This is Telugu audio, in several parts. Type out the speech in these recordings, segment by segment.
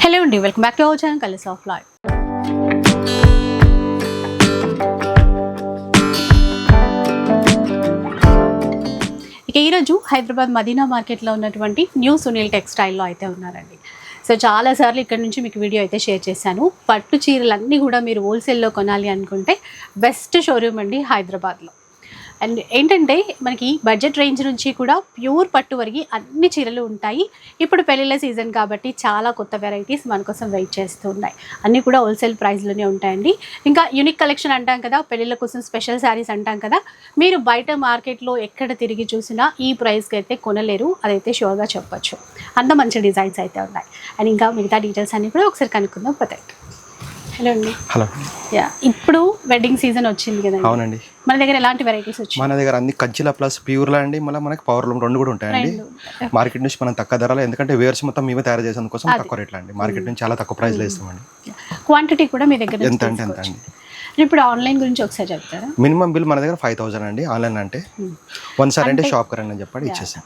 హలో అండి, welcome back to our channel colours of life. ఇక ఈరోజు హైదరాబాద్ మదీనా మార్కెట్లో ఉన్నటువంటి న్యూ సునీల్ టెక్స్టైల్లో అయితే ఉన్నారండి. సో చాలాసార్లు ఇక్కడ నుంచి మీకు వీడియో అయితే షేర్ చేశాను. పట్టు చీరలన్నీ కూడా మీరు హోల్సేల్లో కొనాలి అనుకుంటే బెస్ట్ షోరూమ్ అండి హైదరాబాద్లో. అండ్ ఏంటంటే మనకి బడ్జెట్ రేంజ్ నుంచి కూడా ప్యూర్ పట్టు వరకు అన్ని చీరలు ఉంటాయి. ఇప్పుడు పెళ్ళిళ్ళ సీజన్ కాబట్టి చాలా కొత్త వెరైటీస్ మన కోసం వెయిట్ చేస్తూ ఉన్నాయి. అన్నీ కూడా హోల్సేల్ ప్రైస్లోనే ఉంటాయండి. ఇంకా యూనిక్ కలెక్షన్ అంటాం కదా, పెళ్ళిళ్ళ కోసం స్పెషల్ శారీస్ అంటాం కదా, మీరు బయట మార్కెట్లో ఎక్కడ తిరిగి చూసినా ఈ ప్రైస్కి అయితే కొనలేరు, అదైతే షూర్గా చెప్పచ్చు. అంత మంచి డిజైన్స్ అయితే ఉన్నాయి. అండ్ ఇంకా మిగతా డీటెయిల్స్ అన్నీ కూడా ఒకసారి కనుక్కుందాం. పతాయి. హలో అండి. హలో. యా, ఇప్పుడు వెడ్డింగ్ సీజన్ వచ్చింది కదా. అవునండి. మన దగ్గర ఎలాంటి వెరైటీస్ వచ్చాయి? మన దగ్గర అన్ని కంచిలా ప్లస్ ప్యూర్లా అండి, మళ్ళీ మనకి పవర్లూమ్ రెండు కూడా ఉంటాయండి. మార్కెట్ నుంచి మనం తక్కువ ధరలో, ఎందుకంటే వేర్స్ మొత్తం మేమే తయారు చేసేందుకోసం తక్కువ రేట్లు అండి. మార్కెట్ నుంచి చాలా తక్కువ ప్రైస్లో ఇస్తామండి. క్వాంటిటీ కూడా మీ దగ్గర ఎంత అంటే ఎంత అండి. ఇప్పుడు ఆన్లైన్ గురించి ఒకసారి చెప్తారా? మినిమం బిల్ మన దగ్గర 5,000 అండి. ఆన్లైన్ అంటే వన్సారి అంటే షాప్ కరండి అని చెప్పి ఇచ్చేసాం.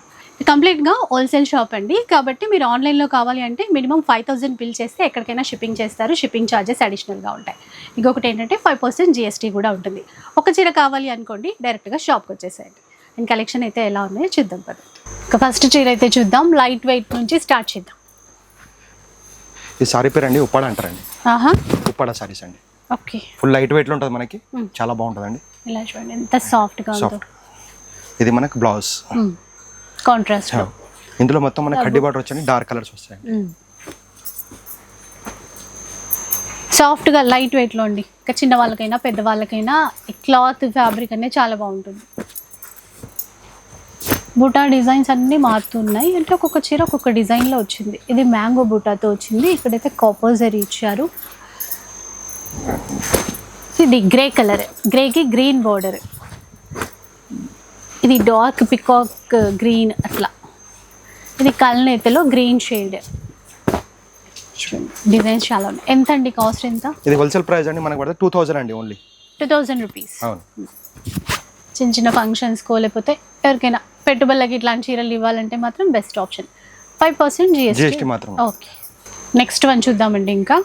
కంప్లీట్గా హోల్సేల్ షాప్ అండి. కాబట్టి మీరు ఆన్లైన్లో కావాలి అంటే మినిమం 5,000 బిల్ చేస్తే ఎక్కడికైనా షిప్పింగ్ చేస్తారు. షిప్పింగ్ ఛార్జెస్ అడిషనల్గా ఉంటాయి. ఇంకొకటి ఏంటంటే 5% GST కూడా ఉంటుంది. ఒక చీర కావాలి అనుకోండి, డైరెక్ట్గా షాప్కి వచ్చేసేయండి. అండ్ కలెక్షన్ అయితే ఎలా ఉన్నాయో చూద్దాం కదా. ఇక ఫస్ట్ చీర అయితే చూద్దాం. లైట్ వెయిట్ నుంచి స్టార్ట్ చేద్దాం. ఈ సారీ పేరు అండి ఉప్పాడ అంటారండి. ఉప్పాడ సారీస్ అండి. ఓకే. ఫుల్ లైట్ వెయిట్లో ఉంటుంది, మనకి చాలా బాగుంటుందండి. ఇలా చూడండి ఎంత సాఫ్ట్గా ఉందో. ఇది మనకి బ్లౌజ్ కాంట్రాస్ట్. ఇందులో మొత్తం మనకి కడ్డీ బార్డర్ వచ్చి డార్క్ కలర్స్ వస్తాయండి. సాఫ్ట్గా లైట్ వెయిట్లో అండి. ఇంకా చిన్న వాళ్ళకైనా పెద్ద వాళ్ళకైనా క్లాత్ ఫ్యాబ్రిక్ అనేది చాలా బాగుంటుంది. బూటా డిజైన్స్ అన్నీ మారుతున్నాయి. అంటే ఒక్కొక్క చీర ఒక్కొక్క డిజైన్లో వచ్చింది. ఇది మ్యాంగో బూటాతో వచ్చింది. ఇక్కడైతే కాపర్జరీ ఇచ్చారు. ఇది గ్రే కలర్, గ్రేకి గ్రీన్ బార్డర్. ఇది డార్క్ పికాక్ గ్రీన్ అట్లా. ఇది కల్నేతలో గ్రీన్ షేడ్. డిజైన్స్ చాలా ఉన్నాయి. ఎంత అండి కాస్ట్? ఎంత? ఇది హోల్సేల్ ప్రైస్ అండి మనకు పడితే 2,000 అండి. Only 2,000 rupees. అవును. చిన్న చిన్న ఫంక్షన్స్కో లేకపోతే ఎవరికైనా పెట్టుబడులకి ఇట్లాంటి చీరలు ఇవ్వాలంటే మాత్రం బెస్ట్ ఆప్షన్. 5% GST మాత్రం. ఓకే. నెక్స్ట్ వన్ చూద్దామండి. ఇంకా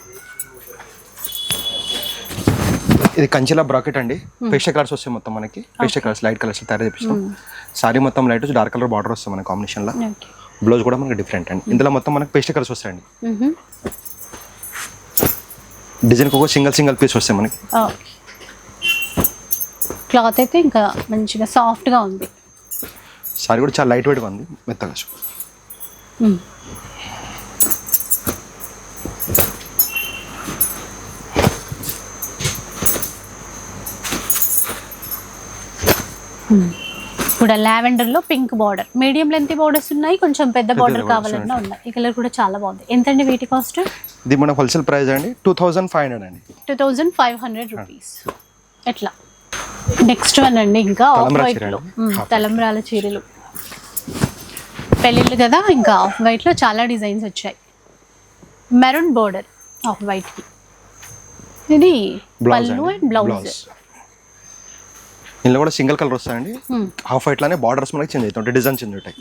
ఇది కంచిలా బ్రాకెట్ అండి. పేస్టల్ కలర్స్ వస్తాయి మొత్తం మనకి. పేస్టల్ కలర్స్ లైట్ కలర్స్ తయారు చేపిస్తాం. సారీ మొత్తం లైట్ డార్క్ కలర్ బార్డర్ వస్తుంది మన కాంబినేషన్ లో. బ్లౌజ్ కూడా మనకి డిఫరెంట్ అండి. ఇందులో మొత్తం మనకి పేస్టల్ కలర్స్ వస్తాయండి. డిజైన్ ఒక సింగిల్ పీస్ వస్తాయి మనకి. క్లాత్ అయితే ఇంకా మంచిగా సాఫ్ట్గా ఉంది. సారీ కూడా చాలా లైట్ వెయిట్గా ఉంది, మెత్తగా. ఇప్పుడు లావెండర్లో pink border, medium length borders ఉన్నాయి, కొంచెం పెద్ద బార్డర్ కావాలన్నా ఉన్నాయి. ఈ కలర్ కూడా చాలా బాగుంది. ఎంతండి వీటి కాస్ట్? ఇది మన హోల్సేల్ ప్రైస్ అండి 2,500 అండి. 2,500 రూపీస్. ఎట్లా? నెక్స్ట్ వన్ అండి. ఇంకా ఆఫ్ వైట్లో తలంబ్రాల చీరలు. పెళ్ళిళ్ళు కదా, ఇంకా ఆఫ్ వైట్లో చాలా డిజైన్స్ వచ్చాయి. మెరూన్ బార్డర్ ఆఫ్ వైట్కి. ఇది పళ్ళు అండ్ బ్లౌజ్. ఇందులో కూడా సింగిల్ కలర్ వస్తాయండి. హాఫ్ వైట్ లానే బార్డర్స్ మనకి చేంజ్ అవుతాయి, డిజైన్ చేంజ్ అవుతాయి.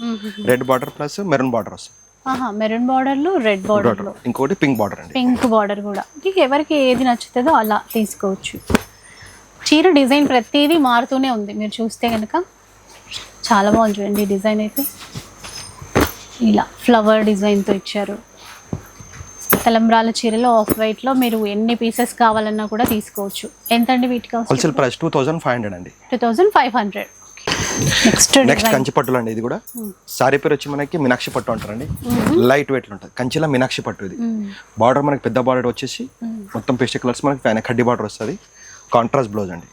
Red border plus maroon border వస్తాయి. మెరూన్ బార్డర్లో రెడ్ బార్డర్లో ఇంకోటి పింక్ బార్డర్ అండి. పింక్ బార్డర్ కూడా. మీకు ఎవరికి ఏది నచ్చుతుందో అలా తీసుకోవచ్చు. చీర డిజైన్ ప్రతిదీ మారుతూనే ఉంది. మీరు చూస్తే కనుక చాలా బాగుంది చూడండి. డిజైన్ అయితే ఇలా ఫ్లవర్ డిజైన్తో ఇచ్చారు. తలంబ్రాల చీరలో ఆఫ్ వైట్లో మీరు ఎన్ని పీసెస్ కావాలన్నా కూడా తీసుకోవచ్చు. ఎంతండి వీటి కాస్ట్? హోల్సేల్ ప్రైస్ 2,500 అండి. 2,500. నెక్స్ట్ కంచి పట్టులు అండి. ఇది కూడా సారీ పేరు వచ్చి మనకి మీనాక్షి పట్టు అంటారండి. లైట్ వెయిట్ ఉంటుంది. కంచిలో మీనాక్షి పట్టు. ఇది బార్డర్ మనకి పెద్ద బార్డర్ వచ్చేసి మొత్తం పేస్టల్ కలర్స్ మనకి పైన కడ్డీ బార్డర్ వస్తుంది. కాంట్రాస్ట్ బ్లౌజ్ అండి.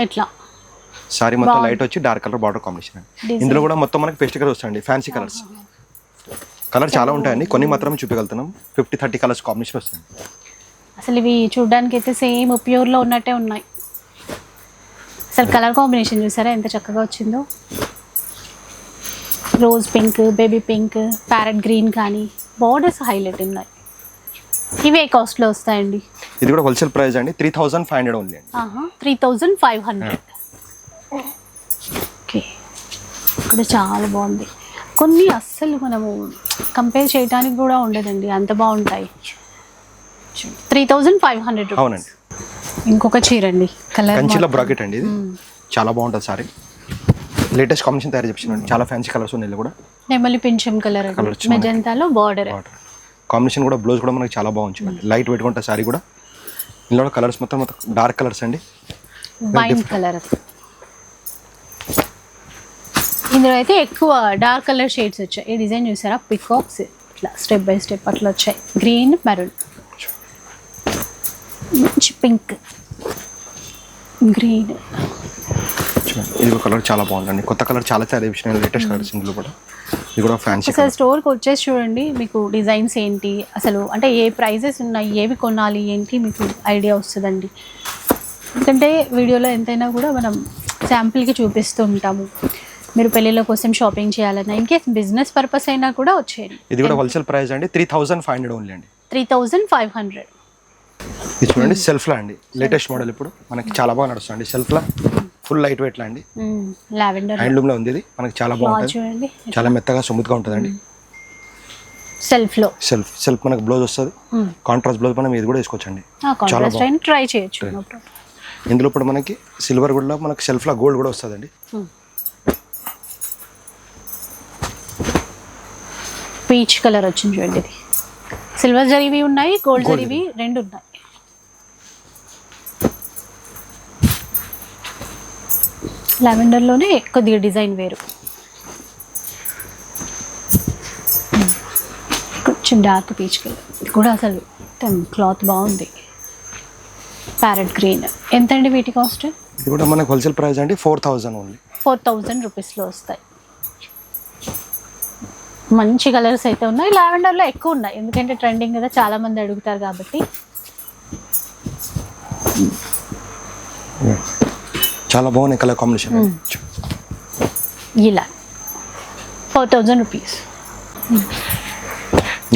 ఎట్లా? సారీ మొత్తం లైట్ వచ్చి డార్క్ కలర్ బార్డర్ కాంబినేషన్ అండి. ఇందులో కూడా మొత్తం మనకి పేస్టల్ కలర్ వస్తాయండి. Fancy colours. కలర్ చాలా ఉంటాయండి, కొన్ని మాత్రమే చూపించగలుగుతున్నాం. 50-30 కలర్స్ కాంబినేషన్ వస్తాయి. అసలు ఇవి చూడడానికి అయితే సేమ్ ప్యూర్లో ఉన్నట్టే ఉన్నాయి. అసలు కలర్ కాంబినేషన్ చూసారా ఎంత చక్కగా వచ్చిందో. Rose pink, baby pink, parrot green కానీ బార్డర్స్ హైలైట్ ఉన్నాయి. ఇవి ఏ కాస్ట్లో వస్తాయండి? ఇది కూడా హోల్సేల్ ప్రైస్ అండి 3,500 ఓన్లీ అండి. 3,500. ఓకే. ఇక్కడ చాలా బాగుంది. కొన్ని అస్సలు మనము కంపేర్ చేయడానికి కూడా ఉండదండి, అంత బాగుంటాయి. 3500 రూపీస్. అవునండి. ఇంకొక చీర అండి, కలర్ కంచిలో బ్రాకెట్ అండి, ఇది చాలా బాగుంటుంది సారీ. లేటెస్ట్ కాంబినేషన్ తయారు చేపించాను, చాలా ఫ్యాన్సీ కలర్స్ ఉన్నాయి కూడా. నెమలి పింఛం కలర్, మెజంతాలో బార్డర్ కాంబినేషన్ కూడా, బ్లౌజ్ కూడా మనకి చాలా బాగుంది. లైట్ వెయిట్ ఉంటుంది సారీ కూడా. ఇందులో కలర్స్ మొత్తం డార్క్ కలర్స్ అండి, వైన్ కలర్. ఇందులో అయితే ఎక్కువ డార్క్ కలర్ షేడ్స్ వచ్చాయి. ఈ డిజైన్ చూసారా, పికాక్స్ ఇట్లా స్టెప్ బై స్టెప్ అట్లా వచ్చాయి. గ్రీన్, మెరూన్, మంచి పింక్, గ్రీన్. ఇది కలర్ చాలా బాగుందండి, కొత్త కలర్ చాలా తయారు లేటెస్ట్ కలర్స్ ఇందులో కూడా. ఇది కూడా ఫ్యాన్సీ. అసలు స్టోర్కి వచ్చేసి చూడండి, మీకు డిజైన్స్ ఏంటి అసలు, అంటే ఏ ప్రైజెస్ ఉన్నాయి, ఏవి కొనాలి ఏంటి మీకు ఐడియా వస్తుందండి. ఎందుకంటే వీడియోలో ఎంతైనా కూడా మనం శాంపిల్కి చూపిస్తూ ఉంటాము. మీరు పెళ్ళిళ్ళ కోసం షాపింగ్ చేయాలన్నా, ఇన్ కేస్ బిజినెస్ పర్పస్ అయినా కూడా వచ్చేయండి. ఇది కూడా హోల్సేల్ ప్రైస్ అండి, 3500 ఓన్లీ అండి. 3500. ఇది చూడండి సెల్ఫ్ లా అండి, లేటెస్ట్ మోడల్ ఇప్పుడు మనకి చాలా బాగా నడుస్తుంది. సెల్ఫ్ లా ఫుల్ లైట్ వెయిట్ లా అండి, లావెండర్ హ్యాండ్లూమ్ లో ఉంది. ఇది మనకి చాలా బాగుంటుంది, చూడండి చాలా మెత్తగా స్మూత్ గా ఉంటుందండి. సెల్ఫ్ మనకి బ్లౌజ్ వస్తుంది, కాంట్రాస్ట్ బ్లౌజ్ మనం ఇది కూడా వేసుకోవచ్చండి. చాలా ట్రై చేయొచ్చు. ఇందులో ఇప్పుడు మనకి సిల్వర్ కూడా మనకి సెల్ఫ్ లా గోల్డ్ కూడా వస్తుందండి. పీచ్ కలర్ వచ్చింది చూడండి, ఇది సిల్వర్ జరీవి ఉన్నాయి, గోల్డ్ జరీవి రెండు ఉన్నాయి. లావెండర్లోనే కొద్దిగా డిజైన్ వేరు, కొంచెం డార్క్ పీచ్ కలర్. ఇది కూడా అసలు క్లాత్ బాగుంది. Parrot green. ఎంత అండి వీటి కాస్ట్? ఇది కూడా మనకి హోల్సేల్ ప్రైస్ అండి 4000 ఓన్లీ. 4000 రూపీస్లో వస్తాయి. మంచి కలర్స్ అయితే ఉన్నాయి, లావెండర్లో ఎక్కువ ఉన్నాయి, ఎందుకంటే ట్రెండింగ్ కదా, చాలా మంది అడుగుతారు కాబట్టి. చాలా బాగున్నాయి కలర్ కాంబినేషన్. ఇలా 4000 రూపీస్.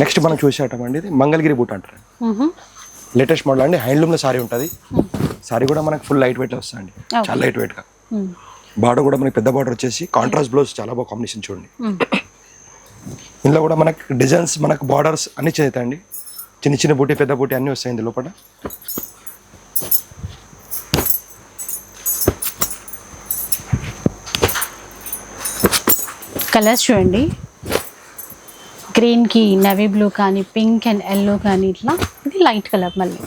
నెక్స్ట్ మనం చూసేటం అండి, ఇది మంగళగిరి బూట్ అంటారు. లేటెస్ట్ మోడల్ అండి, హ్యాండ్లూమ్లో సారీ ఉంటుంది. సారీ కూడా మనకి ఫుల్ లైట్ వెయిట్ వస్తుంది, చాలా లైట్ వెయిట్గా. బార్డర్ కూడా మనకి పెద్ద బార్డర్ వచ్చేసి, కాంట్రాస్ట్ బ్లౌజ్ చాలా బాగా కాంబినేషన్ చూడండి. ఇందులో కూడా మనకి డిజైన్స్, మనకు బార్డర్స్ అన్ని చేస్తాయండి, చిన్న చిన్న బూటీ పెద్ద బూటీ అన్నీ వస్తాయి ఇందులో కూడా. కలర్స్ చూడండి, గ్రీన్కి నేవీ బ్లూ కానీ, పింక్ అండ్ ఎల్లో కానీ, ఇట్లా ఇది లైట్ కలర్. మళ్ళీ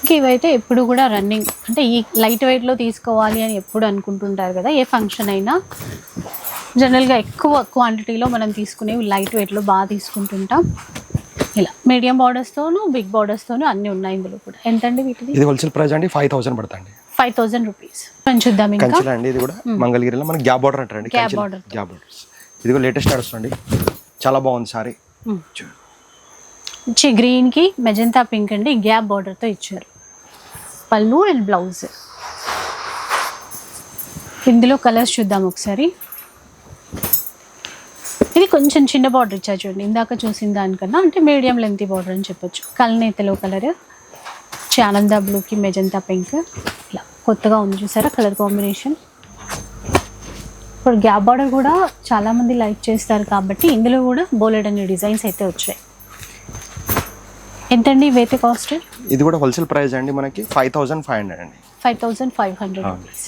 ఇంకా ఇవైతే ఎప్పుడు కూడా రన్నింగ్, అంటే ఈ లైట్ వెయిట్లో తీసుకోవాలి అని ఎప్పుడు అనుకుంటుంటారు కదా, ఏ ఫంక్షన్ అయినా జనరల్గా ఎక్కువ క్వాంటిటీలో మనం తీసుకునేవి లైట్ వెయిట్లో బాగా తీసుకుంటుంటాం. ఇలా మీడియం బార్డర్స్తోనూ బిగ్ బార్డర్స్తోనూ అన్నీ ఉన్నాయి ఇందులో కూడా. ఎంత అండి వీటిది? ఇది హోల్సేల్ ప్రైస్ అండి 5000 పడుతుంది. 5000 రూపీస్. చూద్దాం ఇంకా. కంచిలో అండి, ఇది కూడా మంగళగిరిలో మనకి గ్యాప్ బార్డర్ అంటారండి, గ్యాప్ బార్డర్స్. ఇది కూడా లేటెస్ట్ నడుస్తుంది, చాలా బాగుంది సారీ. గ్రీన్కి మెజంతా పింక్ అండి, గ్యాప్ బార్డర్తో ఇచ్చారు. పళ్ళు అండ్ బ్లౌజ్. ఇందులో కలర్స్ చూద్దాం ఒకసారి. ఇది కొంచెం చిన్న బార్డర్ ఇచ్చారు చూడండి, ఇందాక చూసిన దానికన్నా, అంటే మీడియం లెంత్ బార్డర్ అని చెప్పొచ్చు. కల్నేతలో కలర్, ఆనంద బ్లూకి మెజంతా పింక్, ఇలా కొత్తగా ఉంది చూసారా కలర్ కాంబినేషన్. ఇప్పుడు గ్యాప్ బార్డర్ కూడా చాలామంది లైక్ చేస్తారు కాబట్టి ఇందులో కూడా బోలెడ్ అనే డిజైన్స్ అయితే వచ్చాయి. ఎంతండి ఇవైతే కాస్ట్? ఇది కూడా హోల్సేల్ ప్రైస్ అండి మనకి 5500 అండి. 5500 రూపీస్.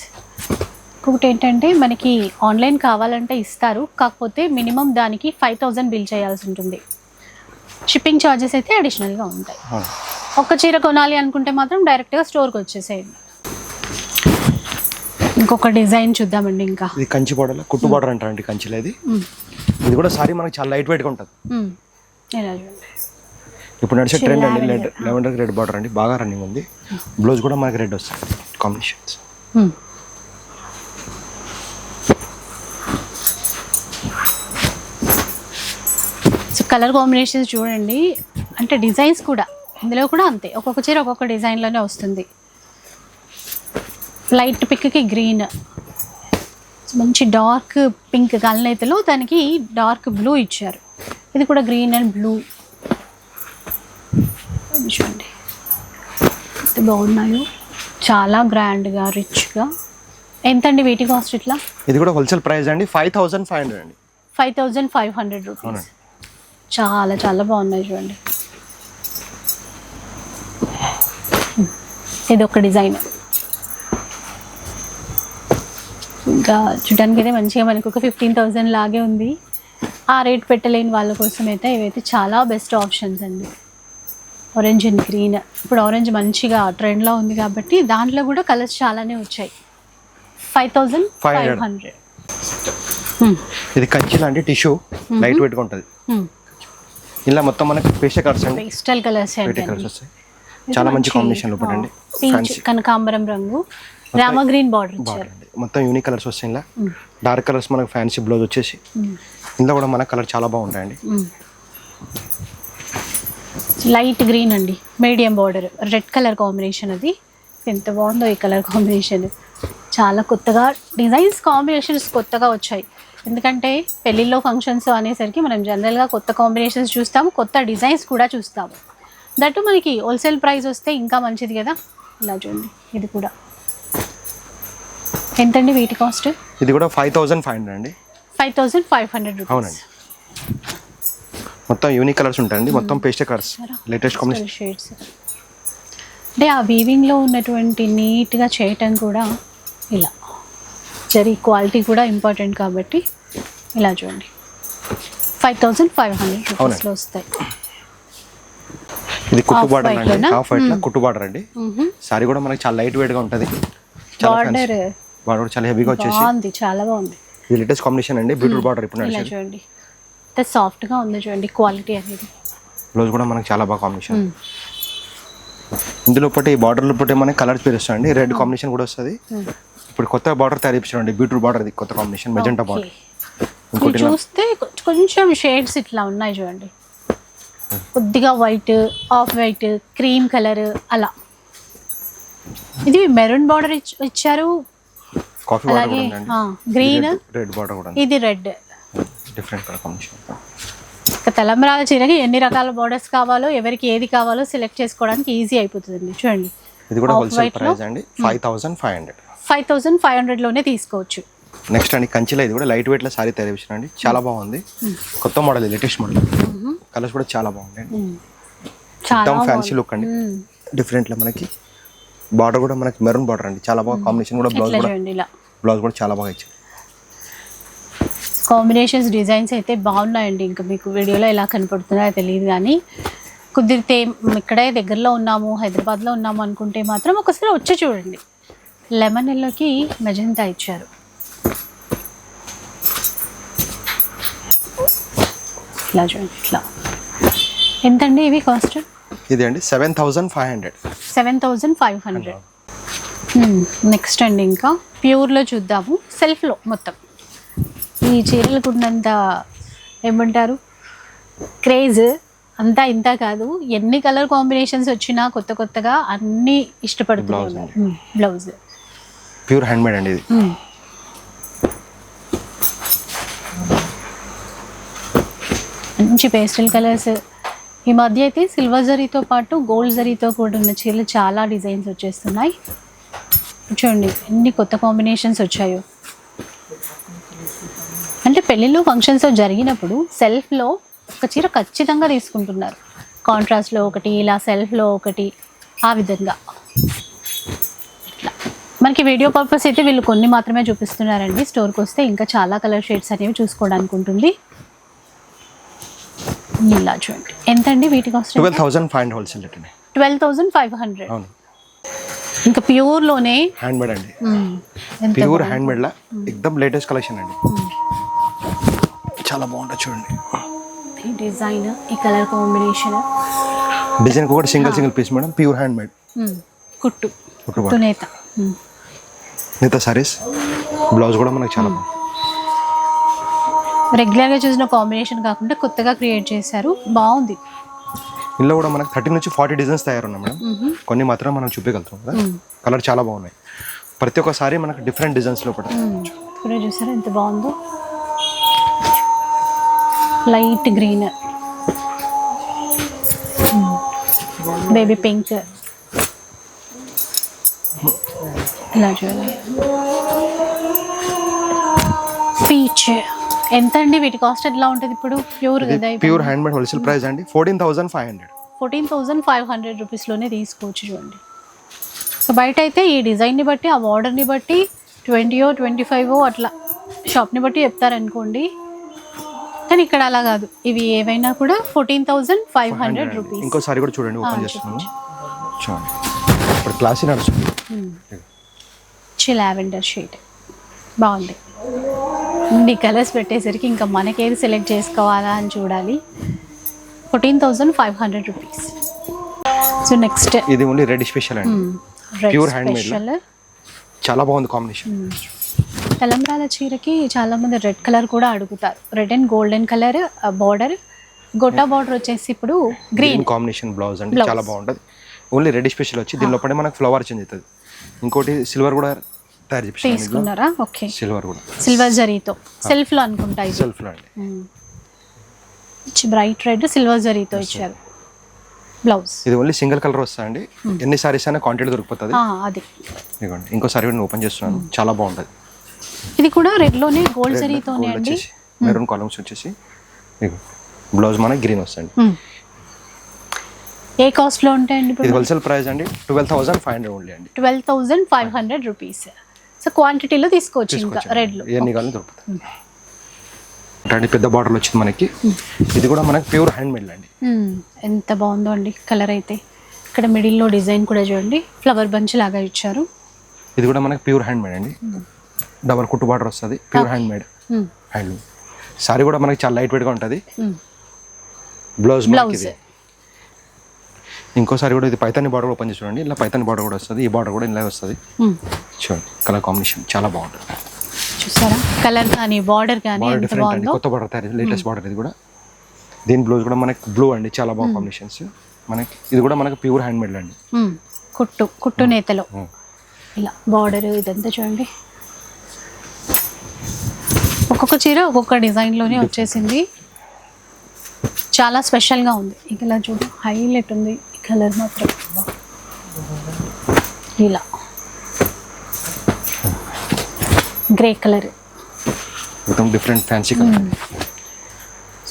ఇంకొకటి ఏంటంటే మనకి ఆన్లైన్ కావాలంటే ఇస్తారు, కాకపోతే మినిమం దానికి 5000 బిల్ చేయాల్సి ఉంటుంది. షిప్పింగ్ ఛార్జెస్ అయితే అడిషనల్గా ఉంటాయి. ఒక్క చీర కొనాలి అనుకుంటే మాత్రం డైరెక్ట్గా స్టోర్కి వచ్చేసేయండి. ఇంకొక డిజైన్ చూద్దామండి. ఇంకా ఇది కంచి బార్డర్, కుట్టు బార్డర్ అంటారండి కంచిలో. ఇది కూడా సారీ మనకి చాలా లైట్ వెయిట్గా ఉంటుంది. ఇప్పుడు నడిచే ట్రెండ్ అండి, లెవెండర్ రెడ్ బార్డర్ అండి, బాగా రన్నింగ్ ఉంది. బ్లౌజ్ కూడా మనకి రెడ్ వస్తుంది కాంబినేషన్స్. సో కలర్ కాంబినేషన్స్ చూడండి, అంటే డిజైన్స్ కూడా ఇందులో కూడా అంతే, ఒక్కొక్క చీర ఒక్కొక్క డిజైన్లోనే వస్తుంది. లైట్ పింక్కి గ్రీన్, మంచి డార్క్ పింక్ కలనైతేలో దానికి డార్క్ బ్లూ ఇచ్చారు. ఇది కూడా గ్రీన్ అండ్ బ్లూ చూడండి ఎంత బాగున్నాయో, చాలా గ్రాండ్గా రిచ్గా. ఎంతండి వీటి కాస్ట్ ఇట్లా? ఇది కూడా హోల్సేల్ ప్రైస్ అండి 5500 అండి. 5500 రూపీస్. చాలా చాలా బాగున్నాయి చూడండి. ఇది ఒక డిజైన్. ఇంకా చూడడానికి అయితే మంచిగా మనకు ఒక 15,000 లాగే ఉంది. ఆ రేట్ పెట్టలేని వాళ్ళ కోసం అయితే ఇవైతే చాలా బెస్ట్ ఆప్షన్స్ అండి. Orange and green. ఇప్పుడు ఆరెంజ్ మంచిగా ట్రెండ్లో ఉంది కాబట్టి దాంట్లో కూడా కలర్స్ చాలానే వచ్చాయి. 5500. ఇది కంచి లాంటి టిష్యూ లైట్ వెయిట్ గా ఉంటుంది. ఇలా మొత్తం మనకి పేస్టల్ కలర్స్ అండి. పేస్టల్ కలర్స్ పేస్టల్ కలర్స్ వస్తాయి. చాలా మంచి కాంబినేషన్ లో పడండి. పీచ్ కనకాంబరం రంగు, రామ గ్రీన్ బార్డర్ ఇచ్చారు. మొత్తం యూనిక్ కలర్స్ వస్తాయి. ఇలా డార్క్ కలర్స్ మనకు ఫ్యాన్సీ బ్లౌజ్ వచ్చేసి ఇందులో కూడా మన కలర్ చాలా బాగుంటాయండి. లైట్ గ్రీన్ అండి, medium border, red colour combination. అది ఎంత బాగుందో ఈ కలర్ కాంబినేషన్. చాలా కొత్తగా డిజైన్స్ కాంబినేషన్స్ కొత్తగా వచ్చాయి. ఎందుకంటే పెళ్ళిళ్ళలో ఫంక్షన్స్ అనేసరికి మనం జనరల్గా కొత్త కాంబినేషన్స్ చూస్తాము, కొత్త డిజైన్స్ కూడా చూస్తాము. దట్టు మనకి హోల్సేల్ ప్రైస్ వస్తే ఇంకా మంచిది కదా. ఇలా చూడండి, ఇది కూడా ఎంతండి వీటి కాస్ట్? ఇది కూడా 5500 అండి. 5500 రూపీస్. అవునండి. మొత్తం యూనిక్ కలర్స్ ఉంటాయండి. మొత్తం pastel colours, latest combination shades. అంటే ఆ వీవింగ్లో ఉన్నటువంటి నీట్గా చేయటం కూడా ఇలా జరీ క్వాలిటీ కూడా ఇంపార్టెంట్ కాబట్టి ఇలా చూడండి 5500 రూపీస్లో వస్తాయి. ఇది కుట్టు బార్డర్ అండి. హాఫ్ వైట్ లా కుట్టు బార్డర్ అండి. సారీ కూడా మనకి చాలా లైట్ వెయిట్ గా ఉంటది. బార్డర్ చాలా హెవీగా వచ్చేసి బాగుంది, చాలా బాగుంది. ఇది లేటెస్ట్ కాంబినేషన్ అండి. బ్యూటిఫుల్ బార్డర్ ఇప్పుడు ఇలా చూడండి, ఎంత సాఫ్ట్ గా ఉంది చూడండి క్వాలిటీ అనేది. బ్లౌజ్ కూడా మనకి చాలా బాగా కాంబినేషన్. ఇందులో ఒకటి బార్డర్ లోపటి మనకి కలర్స్ పేరు వస్తాయండి. రెడ్ కాంబినేషన్ కూడా వస్తుంది. ఇప్పుడు కొత్త బార్డర్ తయారు చేయించండి. బ్యూటిఫుల్ బార్డర్, ఇది కొత్త కాంబినేషన్ మెజెంటా బార్డర్. ఇంకోటి చూస్తే కొంచెం షేడ్స్ ఇట్లా ఉన్నాయి చూడండి, కొద్దిగా white, off white, cream colour అలా. ఇది మెరూన్ బార్డర్ ఇచ్చారు, కాఫీ బార్డర్ కూడా ఉందండి. గ్రీన్, రెడ్ బార్డర్ కూడా. ఇది రెడ్, డిఫరెంట్ కలర్ కాంబినేషన్. తలంబ్రాల చీరకి ఎన్ని రకాల బార్డర్స్ కావాలో, ఎవరికి ఏది కావాలో సెలెక్ట్ చేసుకోవడానికి ఈజీ అయిపోతుంది చూడండి. ఇది కూడా హోల్సేల్ ప్రైస్ అండి 5500. 5500లోనే తీసుకోవచ్చు. నెక్స్ట్ అండి కంచిలో ఇది కూడా లైట్ వెయిట్ లో సారీ తయారు చేసినండి. చాలా బాగుంది, కొత్త మోడల్, లేటెస్ట్ మోడల్. కలర్స్ కూడా చాలా బాగుంది. మొత్తం ఫ్యాన్సీ లుక్ అండి. డిఫరెంట్ లో మనకి బార్డర్ కూడా మనకి మెరూన్ బార్డర్ అండి. చాలా బాగా కాంబినేషన్ కూడా. బ్లౌజ్ కూడా చాలా బాగా ఇచ్చారు. కాంబినేషన్స్, డిజైన్స్ అయితే బాగున్నాయండి. ఇంకా మీకు వీడియోలో ఎలా కనపడుతున్నాయో తెలియదు కానీ కుదిరితే ఇక్కడే దగ్గరలో ఉన్నాము, హైదరాబాద్లో ఉన్నాము అనుకుంటే మాత్రం ఒకసారి వచ్చి చూడండి. లెమన్ ఎల్లోకి మెజెంటా ఇచ్చారు. ఇట్లా చూడండి, ఇట్లా ఎంతండి ఇవి కాస్ట్? ఇది అండి 7500. 7500. నెక్స్ట్ అండి ఇంకా ప్యూర్లో చూద్దాము. సెల్ఫ్లో మొత్తం ఈ చీరలకు ఉన్నంత ఏమంటారు క్రేజ్ అంతా ఇంత కాదు. ఎన్ని కలర్ కాంబినేషన్స్ వచ్చినా కొత్త కొత్తగా అన్నీ ఇష్టపడుతున్నారు. బ్లౌజ్ ప్యూర్ హ్యాండ్ మేడ్ అండి. ఇది మంచి పేస్టల్ కలర్స్. ఈ మధ్య అయితే సిల్వర్ జరీతో పాటు గోల్డ్ జరీతో కూడా ఉన్న చీరలు చాలా డిజైన్స్ వచ్చేస్తున్నాయి. చూడండి ఎన్ని కొత్త కాంబినేషన్స్ వచ్చాయో. అంటే పెళ్ళిళ్ళు ఫంక్షన్స్ జరిగినప్పుడు సెల్ఫ్లో ఒక చీర ఖచ్చితంగా తీసుకుంటున్నారు. కాంట్రాస్ట్లో ఒకటి, ఇలా సెల్ఫ్లో ఒకటి, ఆ విధంగా. ఇట్లా మనకి వీడియో పర్పస్ అయితే వీళ్ళు కొన్ని మాత్రమే చూపిస్తున్నారండి. స్టోర్కి వస్తే ఇంకా చాలా కలర్ షేడ్స్ అనేవి చూసుకోవడానికి ఉంటుంది. ఇలా చూడండి ఎంతండి వీటి కాస్ట్? 12500 హోల్సేల్ రేట్ అండి. 12500. అవును. ఇంకా ప్యూర్లోనే హ్యాండ్ మేడ్ అండి. ప్యూర్ హ్యాండ్ మేడ్ లా ఎక్దమ్ లేటెస్ట్ కలెక్షన్ అండి. చాలా బాగుంటుంది చూడండి. ఈ డిజైన్, ఈ కలర్ కాంబినేషన్. డిజైన్ కూడా single piece madam. Pure handmade. కుట్టు నేత సారీస్. బ్లౌజ్ కూడా మనకి చాలా బాగుంది. రెగ్యులర్గా చూసిన కాంబినేషన్ కాకుండా కొత్తగా క్రియేట్ చేశారు, బాగుంది. ఇందులో కూడా మనకి 30 నుంచి 40 డిజైన్స్ తయారున్నాయి మేడం. కొన్ని మాత్రం మనం చూపించగలుగుతాం కదా. కలర్ చాలా బాగున్నాయి. ప్రతి ఒక్కసారి మనకి డిఫరెంట్ డిజైన్స్ లో కూడా చూసారా ఎంత బాగుందో. లైట్ గ్రీన్, బేబీ పింక్, ఇలా చూడండి పీచ్ ఎంత అండి వీటి కాస్ట్ ఎట్లా ఉంటుంది ఇప్పుడు? ప్యూర్ కదా, pure hand made wholesale price అండి 14,500. 14,500 రూపీస్లోనే తీసుకోవచ్చు చూడండి. సో బయట అయితే ఈ డిజైన్ని బట్టి ఆ బార్డర్ని బట్టి 20 25 అట్లా షాప్ని బట్టి చెప్తారనుకోండి, కానీ ఇక్కడ అలా కాదు. ఇవి ఏవైనా కూడా 14,500 రూపీస్. ఇంకోసారి కూడా చూడండి, ఓపెన్ చేస్తున్నాను చూడండి. ఇప్పుడు క్లాసీ నడుస్తుంది. లావెండర్ షేడ్ బాగుంది. ఇన్ని కలర్స్ పెట్టేసరికి ఇంకా మనకేది సెలెక్ట్ చేసుకోవాలా అని చూడాలి. 14,500 రూపీస్. సో నెక్స్ట్ ఇది ఓన్లీ రెడ్ స్పెషల్ అండి, ప్యూర్ హ్యాండ్ మేడ్, చాలా బాగుంది కాంబినేషన్. తలంబ్రాల చీరకి చాలా మంది రెడ్ కలర్ కూడా అడుగుతారు. Red and golden colour border, Gotta border వచ్చేసి ఇప్పుడు గ్రీన్ కాంబినేషన్ బ్లౌజ్ అండి, చాలా బాగుంటుంది. ఓన్లీ రెడ్ స్పెషల్ వచ్చి దీనిలో పడే మనకు ఫ్లవర్ చేంజ్ అవుతుంది. ఇంకోటి సిల్వర్ కూడా తయారు చేసి తీసుకున్నారా? ఓకే, సిల్వర్ కూడా సిల్వర్ జరీతో సెల్ఫ్ లో అనుకుంటా. సెల్ఫ్ లో అండి, బ్రైట్ రెడ్ సిల్వర్ జరీతో ఇచ్చారు బ్లౌజ్. ఇది ఓన్లీ సింగిల్ కలర్ వస్తా అండి, ఎన్ని సారీస్ అయినా క్వాంటిటీ దొరుకుతుంది. అది ఇదిగోండి, ఇంకో సారీ నేను ఓపెన్ చేస్తున్నాను, చాలా బాగుంటుంది. ఇది కూడా రెడ్ లోనే గోల్డ్ జరీతోనే అండి. మెరూన్ కాలమ్స్ వచ్చేసి బ్లౌజ్ మనకి గ్రీన్ వస్తుంది. ఏ కాస్ట్ లో ఉంటాయండి? ఇది హోల్సేల్ ప్రైస్ అండి 12,500 ఓన్లీ అండి, 12,500 రూపీస్. సో క్వాంటిటీలో తీసుకోవచ్చు, ఇంకా రెడ్ లో ఎన్ని కాలం దొరుకుతుంది. పెద్ద బార్డర్ వచ్చింది మనకి. ఇది కూడా మనకి ప్యూర్ హ్యాండ్ మేడ్ అండి. ఎంత బాగుందో అండి కలర్ అయితే. ఇక్కడ మిడిల్లో డిజైన్ కూడా చూడండి, ఫ్లవర్ బంచ్ లాగా ఇచ్చారు. ఇది కూడా మనకి ప్యూర్ హ్యాండ్ మేడ్ అండి, డబల్ కుట్టు బార్డర్ వస్తుంది, pure hand made handloom. Sorry కూడా మనకి చాలా లైట్ వెయిట్ గా ఉంటుంది. బ్లౌజ్ ఇంకోసారి కూడా ఇది పైతాని బార్డర్ ఓపెన్ చేసి చూడండి, ఇలా పైతాని బార్డర్ కూడా వస్తుంది, ఈ బార్డర్ కూడా ఇలా వస్తుంది. చూడండి కలర్ కాంబినేషన్ చాలా బాగుంటుంది. చూసారా కలర్ కానీ బార్డర్ కానీ ఎంత బాగుందో. కొత్త బార్డర్ తయారు, లేటెస్ట్ బార్డర్ ఇది కూడా. దీని బ్లౌజ్ కూడా మనకి బ్లూ అండి, చాలా బాగా కాంబినేషన్స్ మనకి. ఇది కూడా మనకి ప్యూర్ హ్యాండ్ మేడ్ అండి, కుట్టు నేతలో ఇలా బార్డర్ ఇదంతా చూడండి. ఒక్కొక్క చీర ఒక్కొక్క డిజైన్లోనే వచ్చేసింది, చాలా స్పెషల్గా ఉంది. ఇలా చూడు, హైలైట్ ఉంది ఈ కలర్ మాత్రం. ఇలా గ్రే కలర్ మొత్తం డిఫరెంట్ ఫ్యాన్సీ కలర్.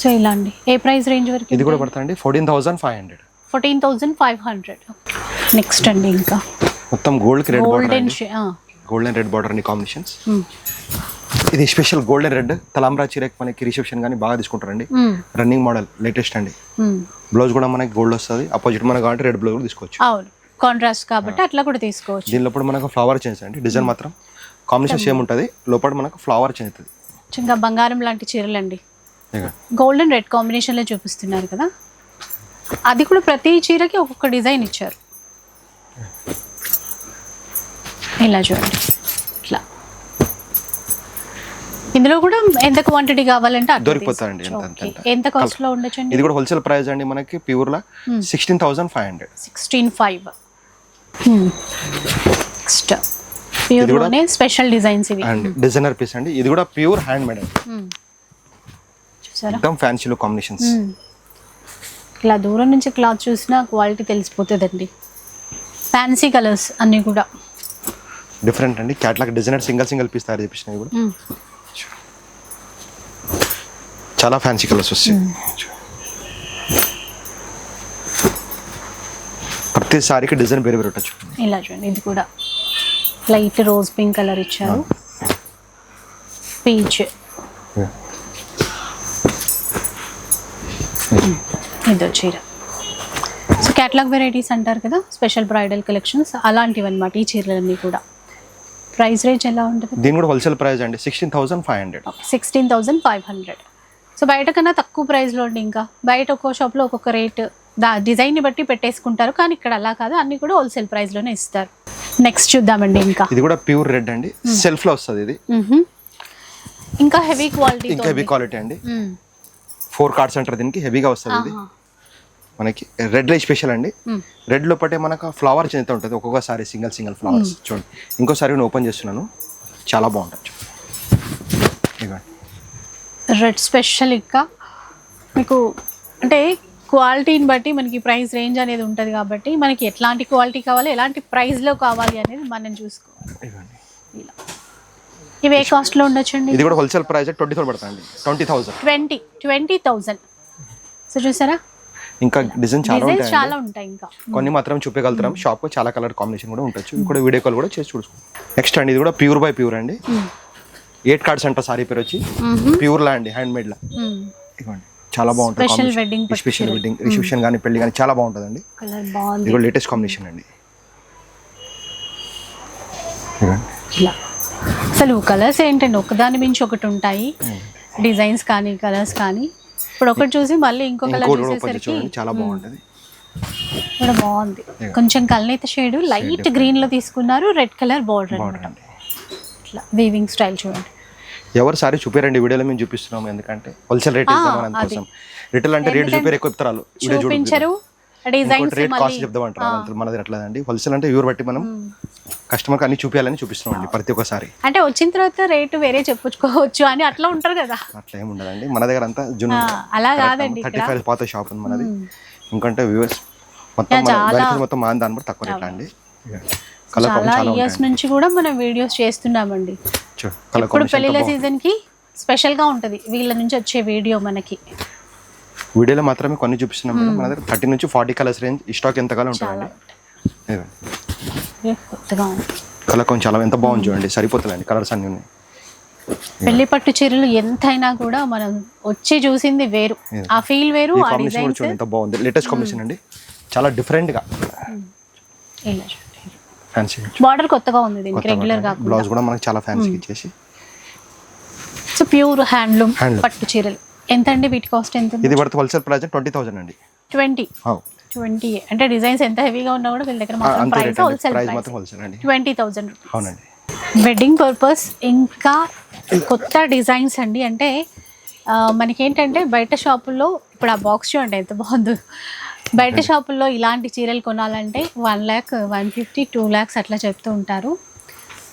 సో ఇలా అండి. ఏ ప్రైస్ రేంజ్ వరకు? ఇది కూడా పడుతుందండి 14,500. 14,500. నెక్స్ట్ అండి ఇంకా మొత్తం గోల్డ్ కి red border, golden red border అన్ని కాంబినేషన్స్. ఇది స్పెషల్ గోల్డెన్ రెడ్ తలంబ్రా చీరకి మనకి రిసెప్షన్ కానీ బాగా తీసుకుంటారండి. రన్నింగ్ మోడల్ లేటెస్ట్ అండి. బ్లౌజ్ కూడా మనకి గోల్డ్ వస్తుంది, అపోజిట్ మనకు కాబట్టి రెడ్ బ్లౌజ్ కూడా తీసుకోవచ్చు. అవును, కాంట్రాస్ట్ కాబట్టి అట్లా కూడా తీసుకోవచ్చు. దీనిలో మనకు ఫ్లవర్ చేంజ్ అండి, డిజైన్ మాత్రం కాంబినేషన్ సేమ్ ఉంటుంది, లోపల మనకు ఫ్లవర్ చేంజ్ అవుతుంది. ఇంకా బంగారం లాంటి చీరలు అండి, గోల్డెన్ రెడ్ కాంబినేషన్లో చూపిస్తున్నారు కదా. అది కూడా ప్రతి చీరకి ఒక్కొక్క డిజైన్ ఇచ్చారు. ఇలా చూడండి, ఇట్లా ఇందులో కూడా ఎంత క్వాంటిటీ కావాలంటే దొరికిపోతాయండి. ఎంత కాస్ట్ లో ఉండొచ్చు? ఇది కూడా హోల్సేల్ ప్రైస్ అండి మనకి ప్యూర్ లా 16,500. 16,500. నెక్స్ట్ ప్యూర్ లోనే స్పెషల్ డిజైన్స్ ఇవి అండ్ డిజైనర్ పీస్ అండి. ఇది కూడా ప్యూర్ హ్యాండ్ మేడ్ అండి, చూసారా మొత్తం ఫ్యాన్సీ లో కాంబినేషన్స్. ఇలా దూరం నుంచి క్లాత్ చూసినా క్వాలిటీ తెలిసిపోతుందండి. ఫ్యాన్సీ కలర్స్ అన్నీ కూడా డిఫరెంట్ అండి. క్యాట్లాగ్ డిజైనర్ సింగిల్ పీస్ తయారు చేపించినవి కూడా చాలా ఫ్యాన్సీ కలర్స్ వస్తాయి. ప్రతి సారీకి డిజైన్ వేరే వేరే ఉండొచ్చు. ఇలా చూడండి, ఇది కూడా లైట్ రోజ్ పింక్ కలర్ ఇచ్చారు, పీచ్, ఇదో చీర. సో క్యాటలాగ్ వెరైటీస్ అంటారు కదా, స్పెషల్ బ్రైడల్ కలెక్షన్స్ అలాంటివి అన్నమాట ఈ చీరలన్నీ కూడా. ప్రైస్ రేంజ్ ఎలా ఉంటుంది? దీని కూడా హోల్సేల్ ప్రైస్ అండి 16,500. 16,500. సో బయట కన్నా తక్కువ ప్రైస్లో ఉండి, ఇంకా బయట ఒక్కో షాప్లో ఒక్కొక్క రేట్ డిజైన్ని బట్టి పెట్టేసుకుంటారు, కానీ ఇక్కడ అలా కాదు, అన్ని కూడా హోల్సేల్ ప్రైస్లోనే ఇస్తారు. నెక్స్ట్ చూద్దామండి. ఇంకా ఇది కూడా ప్యూర్ రెడ్ అండి, సెల్ఫ్ లో వస్తుంది. ఇది ఇంకా హెవీ క్వాలిటీ, ఇంకా హెవీ క్వాలిటీ అండి. 4 కార్డ్స్ అంటారు దీనికి, హెవీగా వస్తుంది. ఇది మనకి రెడ్ లో స్పెషల్ అండి. రెడ్ లో పట్టే మనకు ఫ్లవర్ చెందుతూ ఉంటుంది, ఒక్కొక్కసారి సింగిల్ ఫ్లవర్స్. చూడండి, ఇంకోసారి నేను ఓపెన్ చేస్తున్నాను, చాలా బాగుంటుంది. రెడ్ స్పెషల్ ఇంకా మీకు అంటే క్వాలిటీని బట్టి మనకి ప్రైస్ రేంజ్ అనేది ఉంటుంది, కాబట్టి మనకి ఎట్లాంటి క్వాలిటీ కావాలి, ఎలాంటి ప్రైస్లో కావాలి అనేది మనం చూసుకోవాలి. ఇలా ఇవి ఏ కాస్ట్ లో ఉండొచ్చండి? ఇది కూడా హోల్సేల్ ప్రైస్ 20,000 పడుతుంది. 20,000. సో చూసారా, ఇంకా డిజైన్ చాలా ఉంటాయి. ఇంకా కొన్ని మాత్రం చూపించగలుగుతాం. షాప్ చాలా కలర్ కాంబినేషన్ కూడా ఉండొచ్చు. కూడా వీడియో కాల్ కూడా చేసి చూసుకోండి. నెక్స్ట్ అండి, ఇది కూడా ప్యూర్ బై ప్యూర్ అండి. 8 కార్డ్స్ అంట సారీ పేరు వచ్చి, ప్యూర్ లా అండి, హ్యాండ్ మేడ్ లా. ఇవ్వండి, చాలా బాగుంటుంది. స్పెషల్ వెడ్డింగ్ రిసెప్షన్ కానీ పెళ్లి కానీ చాలా బాగుంటుందండి. ఇది కూడా లేటెస్ట్ కాంబినేషన్ అండి. అసలు కలర్స్ ఏంటండి, ఒకదాని మించి ఒకటి ఉంటాయి. డిజైన్స్ కానీ కలర్స్ కానీ, ఇప్పుడు ఒకటి చూసి మళ్ళీ ఇంకో కలర్ చూసేసరికి చాలా బాగుంటుంది. కూడా బాగుంది. కొంచెం కలనేత షేడ్ లైట్ గ్రీన్ లో తీసుకున్నారు, రెడ్ కలర్ బార్డర్ అన్నమాట. ఇట్లా వీవింగ్ స్టైల్ చూడండి. ఎవరు సారీ చూపారండి, వీడియోలో మేము చూపిస్తున్నాము. ఎందుకంటే హోల్సేల్ రేట్ కోసం. రిటైల్ అంటే రేట్ చూపారు, ఎక్కువ చెప్తారు. చూపించరు, డిజైన్స్ రేట్ కాస్ట్ చెప్దామంటారు. మనది అట్లేదండి. హోల్సేల్ అంటే వ్యూర్ బట్టి మనం కస్టమర్కి అన్ని చూపించాలని చూపిస్తున్నాం అండి ప్రతి ఒక్కసారి. అంటే వచ్చిన తర్వాత రేటు వేరే చెప్పుకోవచ్చు అని అట్లా ఉంటారు కదా. అట్లా ఏమి ఉండదండి. మన దగ్గర అంతా జూన్ అలా కాదండి, 35 పాత షాప్ ఉంది మనది. ఇంకంటే వ్యూవర్స్ మొత్తం మన దాని బట్టి తక్కువ రేట్ అండి. చాలా ఇయర్స్ నుంచి కూడా మనం వీడియోస్ చేస్తున్నామండి. ఇప్పుడు పెళ్లిల సీజన్ కి స్పెషల్ గా ఉంటది వీళ్ళ నుంచి వచ్చే వీడియో. మనకి వీడియోలో మాత్రమే కొన్ని చూపిస్తున్నాం. మన దగ్గర 30 నుంచి 40 కలర్స్ రేంజ్ స్టాక్ ఎంతకాలం ఉంటుందండి. కలర్ కొంచెం చాలా ఎంత బాగుంది చూడండి, సరిపోతుందండి. కలర్స్ అన్ని ఉన్నాయి. పెళ్లి పట్టు చీరలు ఎంతైనా కూడా మనం వచ్చి చూసింది వేరు, ఆ ఫీల్ వేరు. ఆ డిజైన్ చూడండి ఎంత బాగుంది. లేటెస్ట్ కాంబినేషన్ అండి, చాలా డిఫరెంట్ గా. ఫ్యాన్సీ బార్డర్ కొత్తగా ఉంది దీనికి, రెగ్యులర్ గా. బ్లౌజ్ కూడా మనకి చాలా ఫ్యాన్సీ ఇచ్చేసి. సో ప్యూర్ హ్యాండ్లూమ్ పట్టు చీరలు ఎంత అండి, వీటి కాస్ట్ ఎంత? ఇది పడుతుంది హోల్సేల్ ప్రైస్ 20,000 అండి. 20 అంటే డిజైన్స్ ఎంత హెవీగా ఉన్నా కూడా వీళ్ళ దగ్గర మాత్రం ప్రైస్ హోల్సేల్ అండి. 20,000. అవునండి. వెడ్డింగ్ పర్పస్ ఇంకా కొత్త డిజైన్స్ అండి. అంటే మనకేంటంటే బయట షాపుల్లో ఇప్పుడు ఆ బాక్స్ చూడండి ఎంత బాగుందో. బయట షాపుల్లో ఇలాంటి చీరలు కొనాలంటే 1 lakh, 150, 2 lakhs అట్లా చెప్తూ ఉంటారు.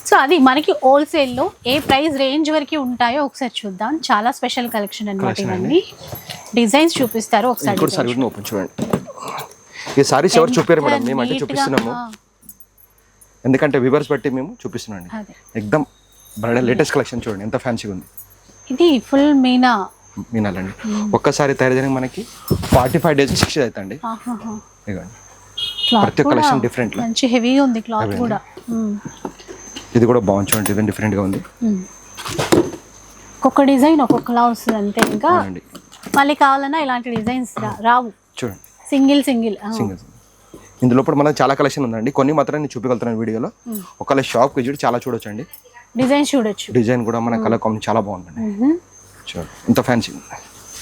సో అది మనకి హోల్సేల్లో ఏ ప్రైస్ రేంజ్ వరకు ఉంటాయో ఒకసారి చూద్దాం. చాలా స్పెషల్ కలెక్షన్ అన్నమాట. ఇవన్నీ డిజైన్స్ చూపిస్తారు ఒకసారి. ఓపెన్ చూడండి. ఈ సారీస్ ఎవరు చూపారు మేడం, మేము అంటే చూపిస్తున్నాము. ఎందుకంటే వ్యూవర్స్ బట్టి మేము చూపిస్తున్నాం. ఎక్దమ్ బ్రైడల్ లేటెస్ట్ కలెక్షన్ చూడండి ఎంత ఫ్యాన్సీగా ఉంది. ఇది ఫుల్ మీనాలండి. ఒక్కసారి తయారు చేయడానికి మనకి 45 days 60 అవుతుంది. ప్రతి ఒక్క కలెక్షన్ డిఫరెంట్, మంచి హెవీగా ఉంది క్లాత్ కూడా. ఇది కూడా బాగుంది చూడండి, డిజైన్ డిఫరెంట్ గా ఉంది. ఒక్కొక్క డిజైన్ ఒక్కొక్కలా వస్తుంది అంతే. ఇంకా మళ్ళీ కావాలన్నా ఇలాంటి డిజైన్స్ రావు చూడండి. సింగిల్ ఇందులో మనకు చాలా కలెక్షన్ ఉందండి. కొన్ని మాత్రం నేను చూపించగలుగుతాను వీడియోలో. ఒకవేళ షాప్ కి చాలా చూడొచ్చు అండి. డిజైన్ కూడా మన కలర్ కాంబినేషన్ చాలా బాగుందండి. చూడండి ఇంత ఫ్యాన్సీ.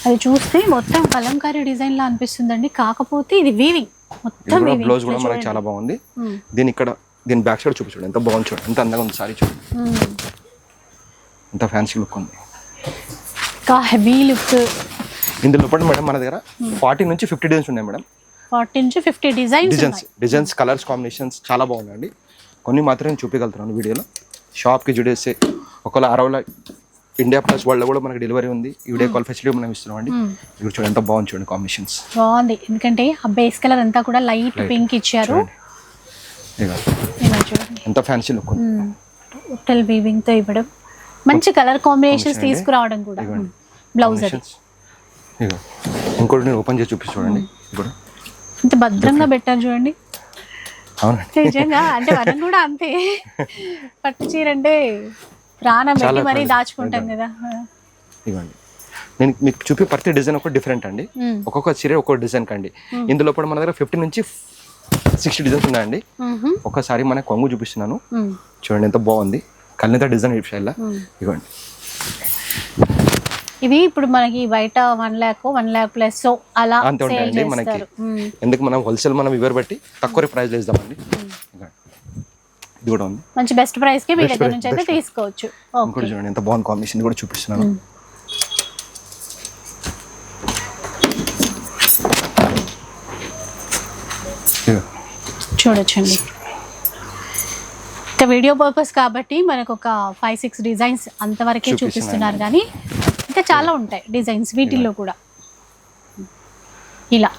అది చూస్తే మొత్తం కలంకారీ డిజైన్ లా అనిపిస్తుందండి. కాకపోతే ఇది వీవింగ్ మొత్తం. బ్లౌజ్ కూడా మనకి చాలా బాగుంది. దీని బ్యాక్ సైడ్ చూపించండి ఎంత బాగుంది చూడండి, ఎంత అందంగా ఉంది సారీ చూడండి. ఎంత ఫ్యాన్సీ లుక్ ఉంది, హెవీ లుక్. ఇందులో మేడం మన దగ్గర 40 నుంచి 50 డిజైన్స్ ఉన్నాయి మేడం. 40 నుంచి 50 డిజైన్స్ కలర్స్ కాంబినేషన్స్ చాలా బాగున్నాయండి. కొన్ని మాత్రమే చూపించగలుగుతున్నాను వీడియోలో. షాప్కి జుడేస్తే ఒకవేళ 60 ఇండియా ప్లస్ వరల్డ్ కూడా మనకి డెలివరీ ఉంది. ఈ వీడియో కాల్ ఫెసిలిటీ మనం ఇస్తున్నాం అండి. ఇప్పుడు చూడండి ఎంత బాగుంది చూడండి, కాంబినేషన్స్ బాగుంది. ఎందుకంటే ఆ బేస్ కలర్ అంతా కూడా లైట్ పింక్ ఇచ్చారు. ఎంత ఫ్యాన్సీ లుక్ ఉంది. టోటల్ వీవింగ్ తో ఇవ్వడం, మంచి కలర్ కాంబినేషన్స్ తీసుకురావడం కూడా. బ్లౌజ్ అది ఇంకోటి నేను ఓపెన్ చేసి చూపిస్తాను చూడండి. ఇప్పుడు ఇంత భద్రంగా పెట్టారు చూడండి. అవునండి, నిజంగా. అంటే మనం కూడా అంతే, పట్టు చీర అంటే ప్రాణం పెట్టి మరీ దాచుకుంటాం కదా. ఇవ్వండి, నేను మీకు చూపి ప్రతి డిజైన్ ఒక డిఫరెంట్ అండి. ఒక్కొక్క చీర ఒక్కొక్క డిజైన్ కండి. ఇందులో కూడా మన దగ్గర 50 నుంచి 60 డిజైన్స్ ఉన్నాయండి. ఒకసారి మన కొంగు చూపిస్తున్నాను చూడండి ఎంత బాగుంది. కల్నేత డిజైన్ స్టైల్. ఇవ్వండి, ఇవి ఇప్పుడు మనకి బయట 1 lakh, 1 lakh plus అలా అంతే ఉంటాయండి మనకి. ఎందుకు మనం హోల్సేల్ మనం ఇవ్వరు బట్టి తక్కువ ప్రైస్ లో ఇద్దామండి. ఇది కూడా ఉంది మంచి బెస్ట్ ప్రైస్ కి మీ దగ్గర నుంచి అయితే తీసుకోవచ్చు. ఇంకోటి చూడండి ఎంత బాగుంది కాంబినేషన్, కూడా చూపిస్తున్నాను. చూడొచ్చండి. ఇంకా వీడియో పర్పస్ కాబట్టి మనకు ఒక 5-6 డిజైన్స్ అంతవరకే చూపిస్తున్నారు, కానీ ఇంకా చాలా ఉంటాయి డిజైన్స్ వీటిల్లో కూడా. ఇలా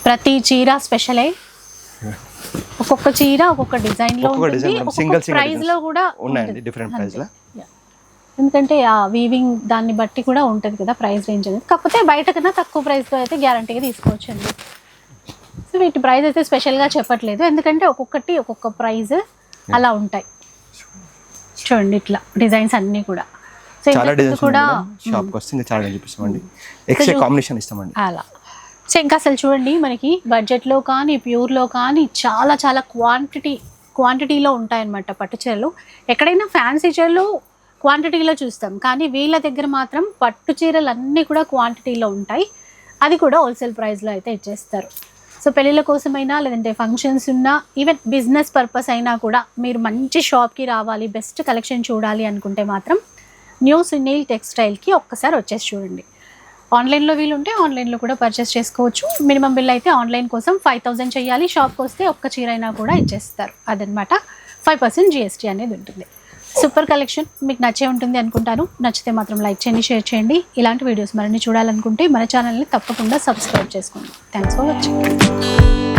ప్రతి చీర స్పెషలే. ఒక్కొక్క చీర ఒక్కొక్క డిజైన్ లో ఉంటుంది, ఒక్కొక్క ప్రైస్ లో కూడా ఉన్నాయండి. డిఫరెంట్ ప్రైస్ లో ఎందుకంటే ఆ వీవింగ్ దాన్ని బట్టి కూడా ఉంటుంది కదా ప్రైస్ రేంజ్ అనేది. కాకపోతే బయట కన్నా తక్కువ ప్రైస్లో అయితే గ్యారంటీగా తీసుకోవచ్చు అండి. సో వీటి ప్రైస్ అయితే స్పెషల్గా చెప్పట్లేదు, ఎందుకంటే ఒక్కొక్కటి ఒక్కొక్క ప్రైస్ అలా ఉంటాయి. చూడండి ఇట్లా డిజైన్స్ అన్నీ కూడా. సో చాలా డిజైన్స్ కూడా షాప్కి వస్తే ఇంకా చాలా చూపిస్తామండి. ఎక్స్ట్రా కాంబినేషన్ ఇస్తామండి అలా. సో ఇంకా అసలు చూడండి మనకి బడ్జెట్లో కానీ ప్యూర్లో కానీ చాలా చాలా క్వాంటిటీలో ఉంటాయన్నమాట పట్టు చీరలు. ఎక్కడైనా ఫ్యాన్సీ చీరలు క్వాంటిటీలో చూస్తాం, కానీ వీళ్ళ దగ్గర మాత్రం పట్టు చీరలు అన్నీ కూడా క్వాంటిటీలో ఉంటాయి. అది కూడా హోల్సేల్ ప్రైస్లో అయితే ఇచ్చేస్తారు. సో పెళ్ళిళ్ళ కోసమైనా లేదంటే ఫంక్షన్స్ ఉన్నా, ఈవెన్ బిజినెస్ పర్పస్ అయినా కూడా మీరు మంచి షాప్కి రావాలి, బెస్ట్ కలెక్షన్ చూడాలి అనుకుంటే మాత్రం న్యూ సునీల్ టెక్స్టైల్కి ఒక్కసారి వచ్చేసి చూడండి. ఆన్లైన్లో వీలుంటే ఆన్లైన్లో కూడా పర్చేస్ చేసుకోవచ్చు. మినిమం బిల్ అయితే ఆన్లైన్ కోసం 5000 చేయాలి. షాప్కి వస్తే ఒక్క చీర అయినా కూడా ఇచ్చేస్తారు. అదనమాట 5% GST అనేది ఉంటుంది. సూపర్ కలెక్షన్ మీకు నచ్చే ఉంటుంది అనుకుంటాను. నచ్చితే మాత్రం లైక్ చేయండి, షేర్ చేయండి. ఇలాంటి వీడియోస్ మరిన్ని చూడాలనుకుంటే మన ఛానల్ని తప్పకుండా సబ్స్క్రైబ్ చేసుకోండి. Thanks for watching.